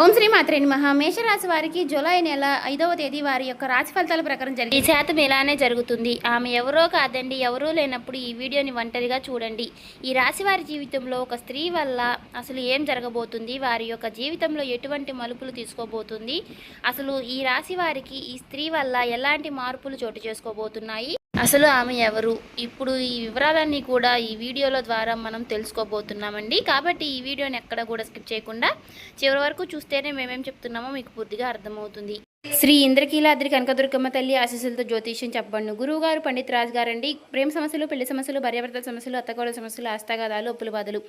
ఓం శ్రీ మాత్రే నమః. మేషరాశి వారికి జూలై నెల 5వ తేదీ వారి యొక్క రాశి ఫలితాల ప్రకారం జరిగింది. ఈ శాతం ఇలానే జరుగుతుంది. ఆమె ఎవరో కాదండి, ఎవరూ లేనప్పుడు ఈ వీడియోని ఒంటరిగా చూడండి. ఈ రాశి వారి జీవితంలో ఒక స్త్రీ వల్ల అసలు ఏం జరగబోతుంది, వారి యొక్క జీవితంలో ఎటువంటి మలుపులు తీసుకోబోతుంది, అసలు ఈ రాశి వారికి ఈ స్త్రీ వల్ల ఎలాంటి మార్పులు చోటు చేసుకోబోతున్నాయి, అసలు ఆమె ఎవరు, ఇప్పుడు ఈ వివరాలన్నీ కూడా ఈ వీడియోల ద్వారా మనం తెలుసుకోబోతున్నామండి. కాబట్టి ఈ వీడియోని ఎక్కడ కూడా స్కిప్ చేయకుండా చివరి వరకు చూస్తేనే మేమేం చెప్తున్నామో మీకు పూర్తిగా అర్థమవుతుంది. శ్రీ ఇంద్రకీలాద్రి కనకదుర్గమ్మ తల్లి ఆశీస్సులతో జ్యోతిష్యం చెప్పండి. గురువుగారు పండిత్ రాజ్ గారండి. ప్రేమ సమస్యలు, పెళ్లి సమస్యలు, భార్యాభర్తల సమస్యలు, అత్తకోడల సమస్యలు, ఆస్తగాదాలు, అప్పుల బాధలు,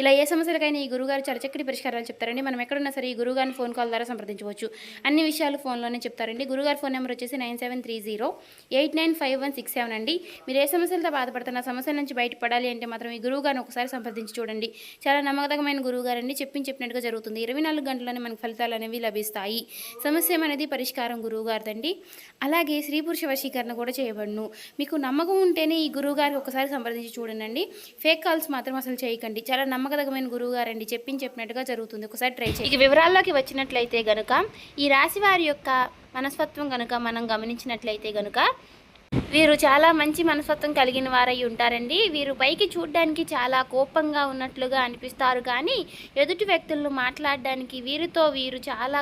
ఇలా ఏ సమస్యలకైనా ఈ గురువుగారు చాలా చక్కటి పరిష్కారాలు చెప్తారండి. మనం ఎక్కడున్నా సరే ఈ గురువుగారిని ఫోన్ కాల్ ద్వారా సంప్రదించవచ్చు. అన్ని విషయాలు ఫోన్లోనే చెప్తారండి. గురువుగారి ఫోన్ నెంబర్ వచ్చేసి 9730895167 అండి. మీరు ఏ సమస్యలతో బాధపడుతున్న సమస్యల నుంచి బయటపడాలి అంటే మాత్రం ఈ గురువుగారిని ఒకసారి సంప్రదించి చూడండి. చాలా నమ్మకమైన గురువుగారండి. చెప్పినట్టుగా జరుగుతుంది. 24 గంటల్లోనే మనకు ఫలితాలు అనేవి లభిస్తాయి. సమస్య అనేది పరిష్కారం గురువుగారిదండి. అలాగే స్త్రీ పురుష వశీకరణ కూడా చేయబడును. మీకు నమ్మకం ఉంటేనే ఈ గురువుగారికి ఒకసారి సంప్రదించి చూడండి. ఫేక్ కాల్స్ మాత్రం అసలు చేయకండి. చాలా నమ్మకమైన గురువుగారండి. చెప్పినట్టుగా జరుగుతుంది. ఒకసారి ట్రై చేయండి. ఇక వివరాల్లోకి వచ్చినట్లయితే గనుక ఈ రాశి వారి యొక్క మనస్తత్వం కనుక మనం గమనించినట్లయితే గనుక వీరు చాలా మంచి మనస్తత్వం కలిగిన వారై ఉంటారండి. వీరు పైకి చూడడానికి చాలా కోపంగా ఉన్నట్లుగా అనిపిస్తారు, కానీ ఎదుటి వ్యక్తులను మాట్లాడడానికి వీరు చాలా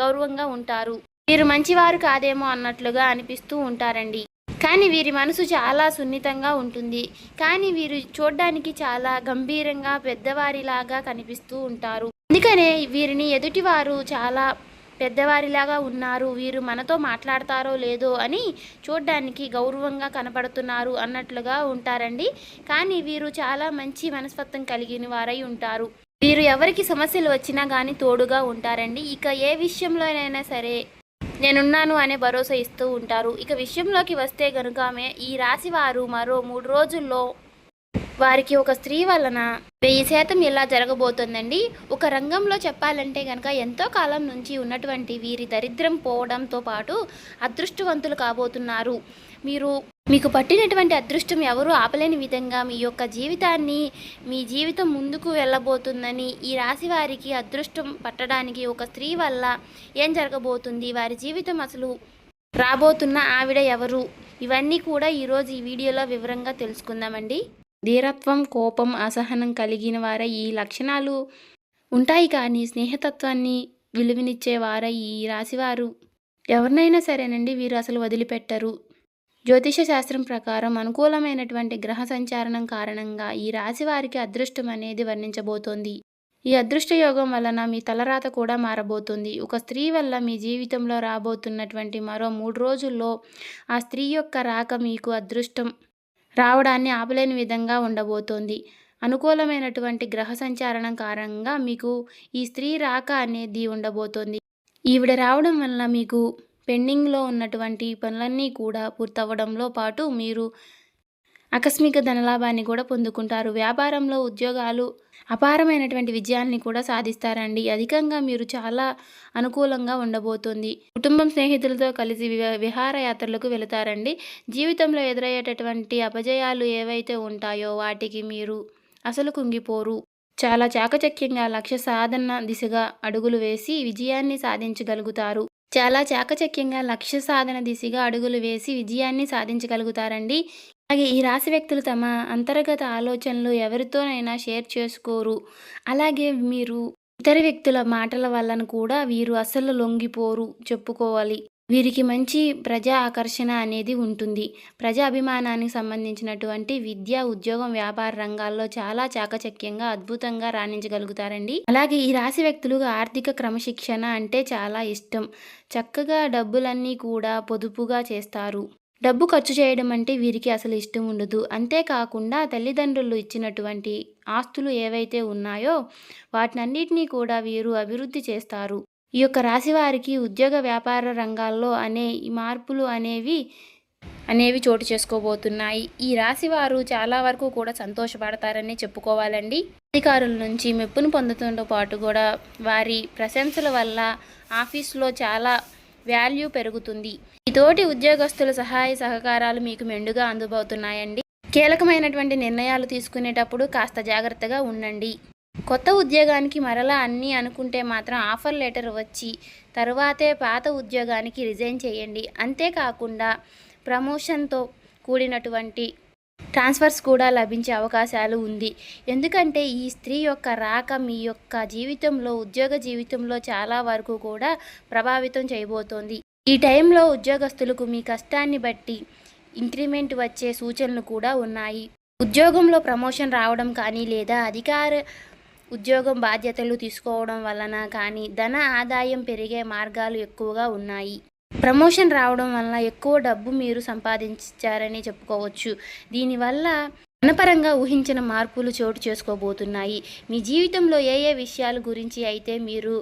గౌరవంగా ఉంటారు. వీరు మంచివారు కాదేమో అన్నట్లుగా అనిపిస్తూ ఉంటారండి. కానీ వీరి మనసు చాలా సున్నితంగా ఉంటుంది. కానీ వీరు చూడడానికి చాలా గంభీరంగా పెద్దవారిలాగా కనిపిస్తూ ఉంటారు. అందుకనే వీరిని ఎదుటివారు చాలా పెద్దవారిలాగా ఉన్నారు, వీరు మనతో మాట్లాడతారో లేదో అని చూడ్డానికి గౌరవంగా కనపడుతున్నారు అన్నట్లుగా ఉంటారండి. కానీ వీరు చాలా మంచి మనస్తత్వం కలిగిన వారై ఉంటారు. వీరు ఎవరికి సమస్యలు వచ్చినా కానీ తోడుగా ఉంటారండి. ఇక ఏ విషయంలోనైనా సరే నేనున్నాను అనే భరోసా ఇస్తూ ఉంటారు. ఇక విషయంలోకి వస్తే గనుక ఈ రాశి వారు మరో 3 రోజుల్లో వారికి ఒక స్త్రీ వలన 1000% ఇలా జరగబోతుందండి. ఒక రంగంలో చెప్పాలంటే కనుక ఎంతో కాలం నుంచి ఉన్నటువంటి వీరి దరిద్రం పోవడంతో పాటు అదృష్టవంతులు కాబోతున్నారు. మీకు పట్టినటువంటి అదృష్టం ఎవరు ఆపలేని విధంగా మీ జీవితం ముందుకు వెళ్ళబోతుందని, ఈ రాశి వారికి అదృష్టం పట్టడానికి ఒక స్త్రీ వల్ల ఏం జరగబోతుంది, వారి జీవితం అసలు రాబోతున్న ఆవిడ ఎవరు, ఇవన్నీ కూడా ఈరోజు ఈ వీడియోలో వివరంగా తెలుసుకుందామండి. ధీరత్వం, కోపం, అసహనం కలిగిన వారై ఈ లక్షణాలు ఉంటాయి, కానీ స్నేహతత్వాన్ని విలువనిచ్చేవారై ఈ రాశివారు ఎవరినైనా సరేనండి వీరు అసలు వదిలిపెట్టరు. జ్యోతిష శాస్త్రం ప్రకారం అనుకూలమైనటువంటి గ్రహ సంచారణం కారణంగా ఈ రాశి వారికి అదృష్టం అనేది వర్ణించబోతోంది. ఈ అదృష్ట యోగం వలన మీ తలరాత కూడా మారబోతుంది. ఒక స్త్రీ వల్ల మీ జీవితంలో రాబోతున్నటువంటి మరో 3 రోజుల్లో ఆ స్త్రీ యొక్క రాక మీకు అదృష్టం రావడాన్ని ఆపలేని విధంగా ఉండబోతోంది. అనుకూలమైనటువంటి గ్రహ సంచారణం కారణంగా మీకు ఈ స్త్రీ రాక అనేది ఉండబోతోంది. ఈవిడ రావడం వల్ల మీకు పెండింగ్లో ఉన్నటువంటి పనులన్నీ కూడా పూర్తవడంలో పాటు మీరు ఆకస్మిక ధనలాభాన్ని కూడా పొందుకుంటారు. వ్యాపారంలో ఉద్యోగాలు అపారమైనటువంటి విజయాల్ని కూడా సాధిస్తారండి. అధికంగా మీరు చాలా అనుకూలంగా ఉండబోతుంది. కుటుంబం, స్నేహితులతో కలిసి విహారయాత్రలకు వెళతారండి. జీవితంలో ఎదురయ్యేటటువంటి అపజయాలు ఏవైతే ఉంటాయో వాటికి మీరు అసలు కుంగిపోరు. చాలా చాకచక్యంగా లక్ష్య సాధన దిశగా అడుగులు వేసి విజయాన్ని సాధించగలుగుతారండి. అలాగే ఈ రాశి వ్యక్తులు తమ అంతర్గత ఆలోచనలు ఎవరితోనైనా షేర్ చేసుకోరు. అలాగే మీరు ఇతర వ్యక్తుల మాటల వలన కూడా వీరు అసలు లొంగిపోరు చెప్పుకోవాలి. వీరికి మంచి ప్రజా ఆకర్షణ అనేది ఉంటుంది. ప్రజా అభిమానానికి సంబంధించినటువంటి విద్య, ఉద్యోగం, వ్యాపార రంగాల్లో చాలా చాకచక్యంగా అద్భుతంగా రాణించగలుగుతారండి. అలాగే ఈ రాశి వ్యక్తులకు ఆర్థిక క్రమశిక్షణ అంటే చాలా ఇష్టం. చక్కగా డబ్బులన్నీ కూడా పొదుపుగా చేస్తారు. డబ్బు ఖర్చు చేయడం అంటే వీరికి అసలు ఇష్టం ఉండదు. అంతేకాకుండా తల్లిదండ్రులు ఇచ్చినటువంటి ఆస్తులు ఏవైతే ఉన్నాయో వాటినన్నిటినీ కూడా వీరు అభివృద్ధి చేస్తారు. ఈ యొక్క రాశి వారికి ఉద్యోగ, వ్యాపార రంగాల్లో ఈ మార్పులు అనేవి చోటు చేసుకోబోతున్నాయి. ఈ రాశి వారు చాలా వరకు కూడా సంతోషపడతారని చెప్పుకోవాలండి. అధికారుల నుంచి మెప్పును పొందడంతో పాటు కూడా వారి ప్రశంసల వల్ల ఆఫీసులో చాలా వాల్యూ పెరుగుతుంది. ఈ తోటి ఉద్యోగస్తుల సహాయ సహకారాలు మీకు మెండుగా అందుబోతున్నాయండి. కీలకమైనటువంటి నిర్ణయాలు తీసుకునేటప్పుడు కాస్త జాగ్రత్తగా ఉండండి. కొత్త ఉద్యోగానికి మరలా అన్నీ అనుకుంటే మాత్రం ఆఫర్ లెటర్ వచ్చి తరువాతే పాత ఉద్యోగానికి రిజైన్ చేయండి. అంతేకాకుండా ప్రమోషన్తో కూడినటువంటి ట్రాన్స్ఫర్స్ కూడా లభించే అవకాశాలు ఉంది. ఎందుకంటే ఈ స్త్రీ యొక్క రాక మీ యొక్క జీవితంలో, ఉద్యోగ జీవితంలో చాలా వరకు కూడా ప్రభావితం చేయబోతోంది. ఈ టైంలో ఉద్యోగస్తులకు మీ కష్టాన్ని బట్టి ఇంక్రిమెంట్ వచ్చే సూచనలు కూడా ఉన్నాయి. ఉద్యోగంలో ప్రమోషన్ రావడం కానీ లేదా అధికార ఉద్యోగం బాధ్యతలు తీసుకోవడం వలన కానీ ధన ఆదాయం పెరిగే మార్గాలు ఎక్కువగా ఉన్నాయి. ప్రమోషన్ రావడం వలన ఎక్కువ డబ్బు మీరు సంపాదించారని చెప్పుకోవచ్చు. దీనివల్ల ధనపరంగా ఊహించిన మార్పులు చోటు చేసుకోబోతున్నాయి. మీ జీవితంలో ఏ ఏ విషయాల గురించి అయితే మీరు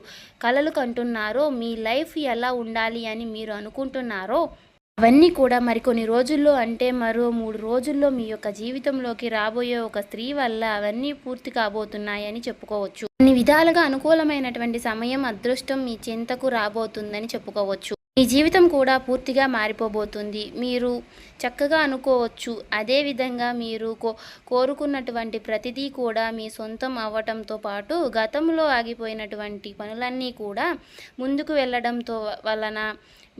కలలు కంటున్నారో, మీ లైఫ్ ఎలా ఉండాలి అని మీరు అనుకుంటున్నారో అవన్నీ కూడా మరికొన్ని రోజుల్లో, అంటే మరో 3 రోజుల్లో మీ యొక్క జీవితంలోకి రాబోయే ఒక స్త్రీ వల్ల అవన్నీ పూర్తి కాబోతున్నాయని చెప్పుకోవచ్చు. అన్ని విధాలుగా అనుకూలమైనటువంటి సమయం, అదృష్టం మీ చెంతకు రాబోతుందని చెప్పుకోవచ్చు. మీ జీవితం కూడా పూర్తిగా మారిపోబోతుంది. మీరు చక్కగా అనుకోవచ్చు. అదేవిధంగా మీరు కోరుకున్నటువంటి ప్రతిదీ కూడా మీ సొంతం అవ్వటంతో పాటు గతంలో ఆగిపోయినటువంటి పనులన్నీ కూడా ముందుకు వెళ్ళడంతో వలన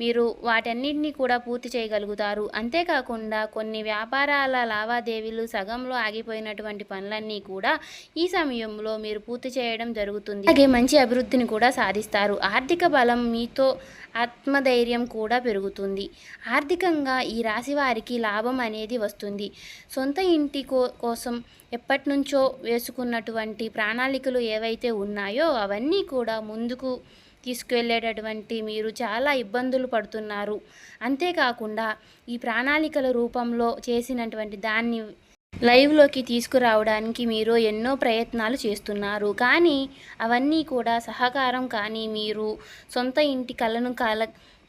మీరు వాటన్నిటినీ కూడా పూర్తి చేయగలుగుతారు. అంతేకాకుండా కొన్ని వ్యాపారాల లావాదేవీలు సగంలో ఆగిపోయినటువంటి పనులన్నీ కూడా ఈ సమయంలో మీరు పూర్తి చేయడం జరుగుతుంది. అలాగే మంచి అభివృద్ధిని కూడా సాధిస్తారు. ఆర్థిక బలం మీతో ఆత్మధైర్యం కూడా పెరుగుతుంది. ఆర్థికంగా ఈ రాశి వారికి లాభం అనేది వస్తుంది. సొంత ఇంటి కోసం ఎప్పటి నుంచో వేసుకున్నటువంటి ప్రణాళికలు ఏవైతే ఉన్నాయో అవన్నీ కూడా ముందుకు తీసుకువెళ్ళేటటువంటి మీరు చాలా ఇబ్బందులు పడుతున్నారు. అంతేకాకుండా ఈ ప్రణాళికల రూపంలో చేసినటువంటి దాన్ని లైవ్లోకి తీసుకురావడానికి మీరు ఎన్నో ప్రయత్నాలు చేస్తున్నారు. కానీ అవన్నీ కూడా సహకారం కానీ మీరు సొంత ఇంటి కలను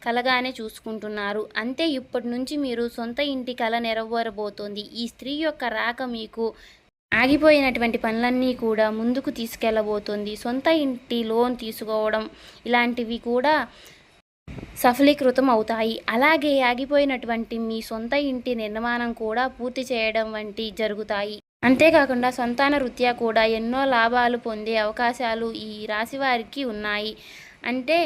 కలగానే చూసుకుంటున్నారు. అంతే ఇప్పటి నుంచి మీరు సొంత ఇంటి కల నెరవేరబోతోంది. ఈ స్త్రీ యొక్క రాక మీకు ఆగిపోయినటువంటి పనులన్నీ కూడా ముందుకు తీసుకెళ్ళబోతుంది. సొంత ఇంటి లోన్ తీసుకోవడం ఇలాంటివి కూడా సఫలీకృతం అవుతాయి. అలాగే ఆగిపోయినటువంటి మీ సొంత ఇంటి నిర్మాణం కూడా పూర్తి చేయడం వంటి జరుగుతాయి. అంతేకాకుండా సంతాన రీత్యా కూడా ఎన్నో లాభాలు పొందే అవకాశాలు ఈ రాశి వారికి ఉన్నాయి. అంటే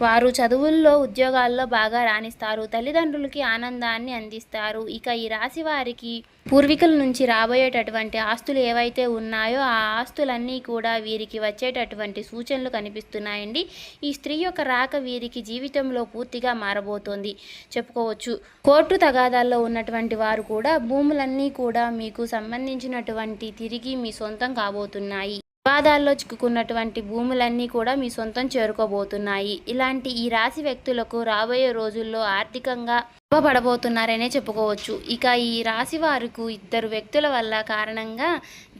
వారు చదువుల్లో, ఉద్యోగాల్లో బాగా రాణిస్తారు. తల్లిదండ్రులకి ఆనందాన్ని అందిస్తారు. ఇక ఈ రాశి వారికి పూర్వీకుల నుంచి రాబోయేటటువంటి ఆస్తులు ఏవైతే ఉన్నాయో ఆ ఆస్తులన్నీ కూడా వీరికి వచ్చేటటువంటి సూచనలు కనిపిస్తున్నాయండి. ఈ స్త్రీ యొక్క రాక వీరికి జీవితంలో పూర్తిగా మారబోతోంది చెప్పుకోవచ్చు. కోర్టు తగాదాల్లో ఉన్నటువంటి వారు కూడా భూములన్నీ కూడా మీకు సంబంధించినటువంటి తిరిగి మీ సొంతం కాబోతున్నాయి. వివాదాల్లో చిక్కుకున్నటువంటి భూములన్నీ కూడా మీ సొంతం చేరుకోబోతున్నాయి. ఇలాంటి ఈ రాశి వ్యక్తులకు రాబోయే రోజుల్లో ఆర్థికంగా లాభపడబోతున్నారనే చెప్పుకోవచ్చు. ఇక ఈ రాశి వారికి 2 వ్యక్తుల వల్ల కారణంగా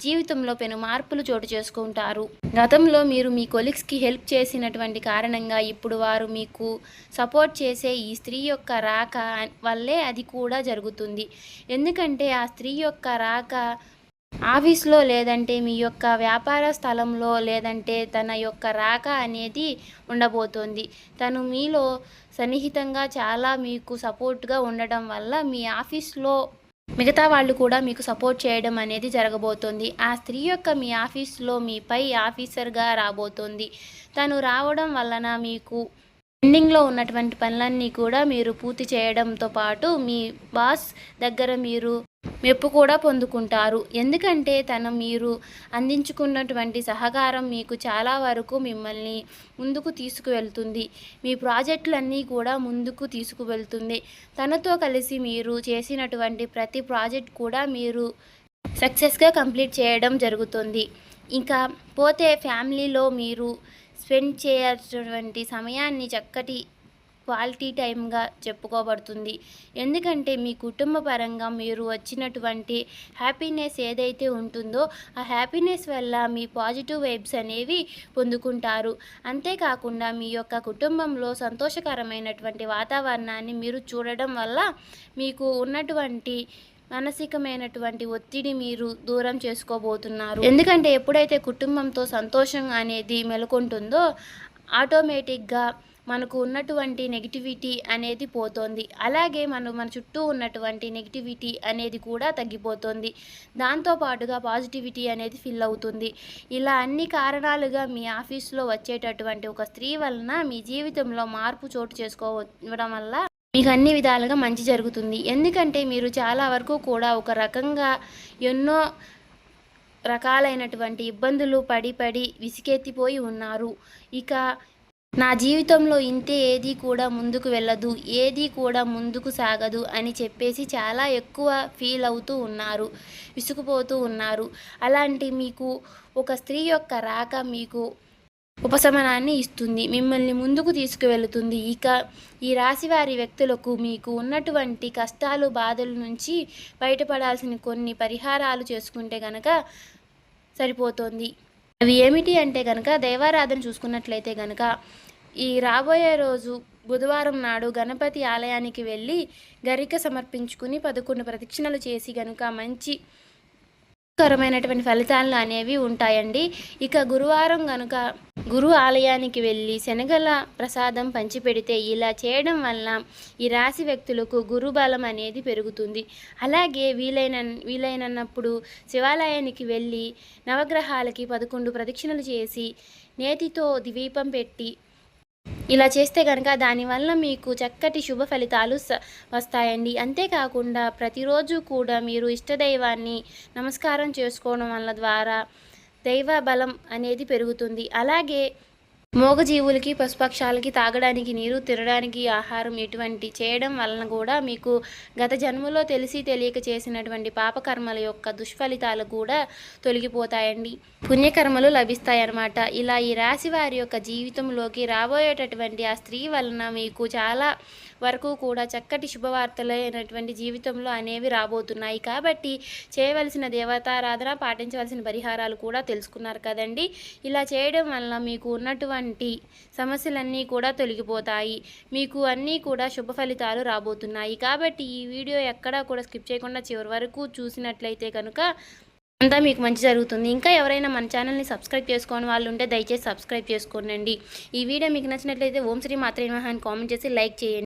జీవితంలో పెను మార్పులు చోటు చేసుకుంటారు. గతంలో మీరు మీ కొలీగ్స్కి హెల్ప్ చేసినటువంటి కారణంగా ఇప్పుడు వారు మీకు సపోర్ట్ చేసే ఈ స్త్రీ యొక్క రాక వల్లే అది కూడా జరుగుతుంది. ఎందుకంటే ఆ స్త్రీ యొక్క రాక ఆఫీస్లో లేదంటే మీ యొక్క వ్యాపార స్థలంలో లేదంటే తన యొక్క రాక అనేది ఉండబోతోంది. తను మీలో సన్నిహితంగా చాలా మీకు సపోర్ట్గా ఉండడం వల్ల మీ ఆఫీస్లో మిగతా వాళ్ళు కూడా మీకు సపోర్ట్ చేయడం అనేది జరగబోతోంది. ఆ స్త్రీ యొక్క మీ ఆఫీస్లో మీ పై ఆఫీసర్గా రాబోతోంది. తను రావడం వలన మీకు పెండింగ్లో ఉన్నటువంటి పనులన్నీ కూడా మీరు పూర్తి చేయడంతో పాటు మీ బాస్ దగ్గర మీరు మెప్పు కూడా పొందుకుంటారు. ఎందుకంటే మీరు అందించుకున్నటువంటి సహకారం మీకు చాలా వరకు మిమ్మల్ని ముందుకు తీసుకువెళ్తుంది. మీ ప్రాజెక్టులన్నీ కూడా ముందుకు తీసుకువెళ్తుంది. తనతో కలిసి మీరు చేసినటువంటి ప్రతి ప్రాజెక్ట్ కూడా మీరు సక్సెస్గా కంప్లీట్ చేయడం జరుగుతుంది. ఇంకా పోతే ఫ్యామిలీలో మీరు స్పెండ్ చేయాల్సినటువంటి సమయాన్ని చక్కటి క్వాలిటీ టైంగా చెప్పుకోబడుతుంది. ఎందుకంటే మీ కుటుంబ పరంగా మీరు వచ్చినటువంటి హ్యాపీనెస్ ఏదైతే ఉంటుందో ఆ హ్యాపీనెస్ వల్ల మీ పాజిటివ్ వైబ్స్ అనేవి పొందుకుంటారు. అంతేకాకుండా మీ యొక్క కుటుంబంలో సంతోషకరమైనటువంటి వాతావరణాన్ని మీరు చూడడం వల్ల మీకు ఉన్నటువంటి మానసికమైనటువంటి ఒత్తిడి మీరు దూరం చేసుకోబోతున్నారు. ఎందుకంటే ఎప్పుడైతే కుటుంబంతో సంతోషం అనేది మెలుకుంటుందో ఆటోమేటిక్గా మనకు ఉన్నటువంటి నెగిటివిటీ అనేది పోతుంది. అలాగే మన చుట్టూ ఉన్నటువంటి నెగిటివిటీ అనేది కూడా తగ్గిపోతుంది. దాంతో పాటుగా పాజిటివిటీ అనేది ఫిల్ అవుతుంది. ఇలా అన్ని కారణాలుగా మీ ఆఫీస్‌లో వచ్చేటటువంటి ఒక స్త్రీ వలన మీ జీవితంలో మార్పు చోటు చేసుకోవడం వల్ల మీకు అన్ని విధాలుగా మంచి జరుగుతుంది. ఎందుకంటే మీరు చాలా వరకు కూడా ఒక రకంగా ఎన్నో రకాలైనటువంటి ఇబ్బందులు పడి విసిగెత్తిపోయి ఉన్నారు. ఇక నా జీవితంలో ఇంతే, ఏది కూడా ముందుకు వెళ్ళదు, ఏది కూడా ముందుకు సాగదు అని చెప్పేసి చాలా ఎక్కువ ఫీల్ అవుతూ ఉన్నారు, విసుగుపోతూ ఉన్నారు. అలాంటి మీకు ఒక స్త్రీ యొక్క రాక మీకు ఉపశమనాన్ని ఇస్తుంది, మిమ్మల్ని ముందుకు తీసుకువెళుతుంది. ఇక ఈ రాశివారి వ్యక్తులకు మీకు ఉన్నటువంటి కష్టాలు, బాధల నుంచి బయటపడాల్సిన కొన్ని పరిహారాలు చేసుకుంటే గనక సరిపోతుంది. అవి ఏమిటి అంటే కనుక, దైవారాధన చూసుకున్నట్లయితే కనుక ఈ రాబోయే రోజు బుధవారం నాడు గణపతి ఆలయానికి వెళ్ళి గరిక సమర్పించుకుని 11 ప్రదక్షిణలు చేసి కనుక మంచి కరమైనటువంటి ఫలితాలు అనేవి ఉంటాయండి. ఇక గురువారం కనుక గురు ఆలయానికి వెళ్ళి శనగల ప్రసాదం పంచిపెడితే, ఇలా చేయడం వల్ల ఈ రాశి వ్యక్తులకు గురు బలం అనేది పెరుగుతుంది. అలాగే వీలైనప్పుడు శివాలయానికి వెళ్ళి నవగ్రహాలకి 11 ప్రదక్షిణలు చేసి నేతితో దీపం పెట్టి ఇలా చేస్తే కనుక దానివల్ల మీకు చక్కటి శుభ ఫలితాలు వస్తాయండి. అంతేకాకుండా ప్రతిరోజు కూడా మీరు ఇష్టదైవాన్ని నమస్కారం చేసుకోవడం వల్ల ద్వారా దైవ బలం అనేది పెరుగుతుంది. అలాగే మూగజీవులకి, పశుపక్షాలకి తాగడానికి నీరు, తినడానికి ఆహారం ఇటువంటి చేయడం వలన కూడా మీకు గత జన్మలో తెలిసి తెలియక చేసినటువంటి పాపకర్మల యొక్క దుష్ఫలితాలు కూడా తొలగిపోతాయండి, పుణ్యకర్మలు లభిస్తాయన్నమాట. ఇలా ఈ రాశి వారి యొక్క జీవితంలోకి రాబోయేటటువంటి ఆ స్త్రీ వలన మీకు చాలా వరకు కూడా చక్కటి శుభవార్తలైనటువంటి జీవితంలో అనేవి రాబోతున్నాయి. కాబట్టి చేయవలసిన దేవతారాధన, పాటించవలసిన పరిహారాలు కూడా తెలుసుకున్నారు కదండి. ఇలా చేయడం వల్ల మీకు ఉన్నటువంటి సమస్యలన్నీ కూడా తొలగిపోతాయి, మీకు అన్నీ కూడా శుభ ఫలితాలు రాబోతున్నాయి. కాబట్టి ఈ వీడియో ఎక్కడా కూడా స్కిప్ చేయకుండా చివరి వరకు చూసినట్లయితే కనుక అంతా మీకు మంచి జరుగుతుంది. ఇంకా ఎవరైనా మన ఛానల్ని సబ్స్క్రైబ్ చేసుకోని వాళ్ళు ఉంటే దయచేసి సబ్స్క్రైబ్ చేసుకోండి. ఈ వీడియో మీకు నచ్చినట్లయితే ఓం శ్రీ మాత్రే నమః అని కామెంట్ చేసి లైక్ చేయండి.